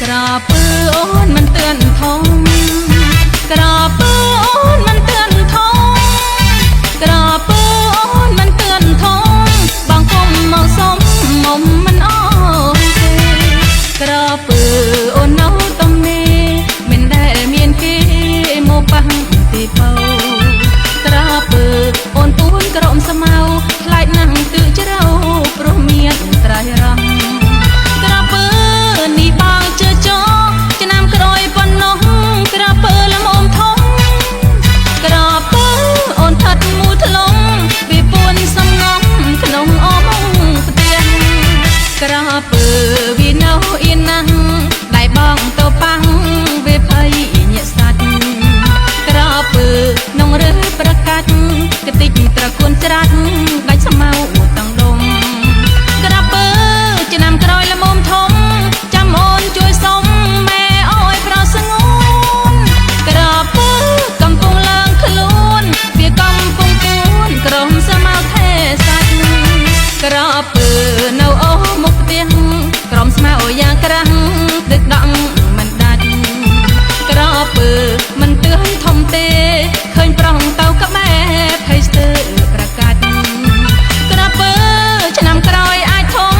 ក្រាពើអូនមិនទឿនធំក្រាពើអូនមិនទឿនធំក្រាពើអូនមិនទឿនធំបងគុំមកសុំមុំមិនអស់ទេក្រាពើអូននៅតំនេមិនដែលមានគេមកប៉ះទីបោក្រាពើអូនពួនក្រមស្មៅខ្លាចណាស់ទើជ្រៅព្រោះមានត្រៃរំក្រាពើនេះបងជឿចោឆ្នាំក្រោយប៉ុណ្ណោះក្រាពើល្មមធំក្រាពើអូនថាត់មូលថ្លងវាពួនសំងំក្នុងអមផ្ទះក្រាពើវានៅអៀនណាស់ដៃបងទៅប៉ាំងវាភ័យញាក់សាច់ក្រាពើនងរើប្រកាច់កតិចត្រកួនច្រាច់ដាច់ស្មៅទាំងដុំក្រាពើឆ្នាំក្រោយល្មមធំចាំអូនជួយសុំម៉ែអើយប្រស្ងួនក្រាពើកំពុងឡើងខ្លួនវាកំពុងពួនក្រុមស្មៅថែសាច់ក្រាពើនៅអូមុខផ្ទះក្រុមស្មៅយ៉ាងក្រាស់ទឹកដក់មិនដាច់ក្រាពើមិនទឿនធំទេឃើញប្រុសទៅក្បែរភ័យស្ទើរប្រកាច់ក្រាពើឆ្នាំក្រោយអាចធំ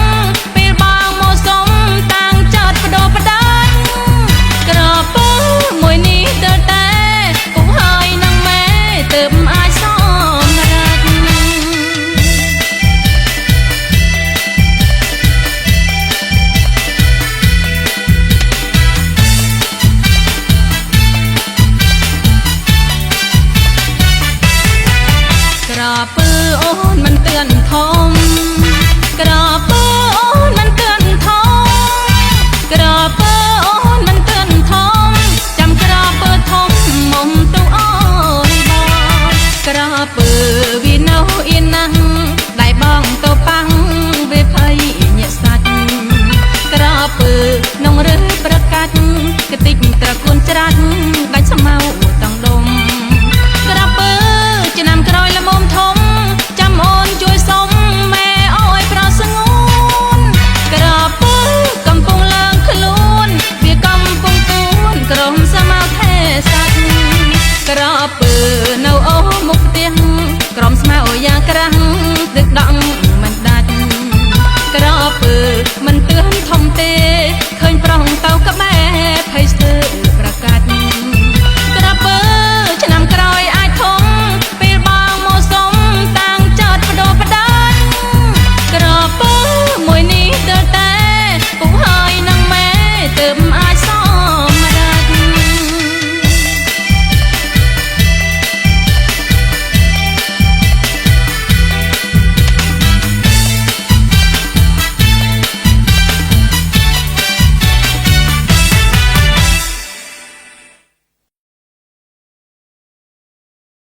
ពេលបងមកសុំតាំងចោតបដោបដាច់ក្រាពើមួយនេះទៅតែគង់ហើយនឹងម៉ែទើបអាចសមរ៉ាច់ក្រាពើអូនមិនទឿនធំក្រាពើអូនមិនទឿនធំក្រាពើអូនមិនទឿនធំចាំក្រាពើធំមុំទៅអូនបងក្រាពើវានៅអៀនណាស់ដៃបងទៅប៉ាំងវាភ័យញាក់សាច់ក្រាពើនងរើប្រកាច់កតិច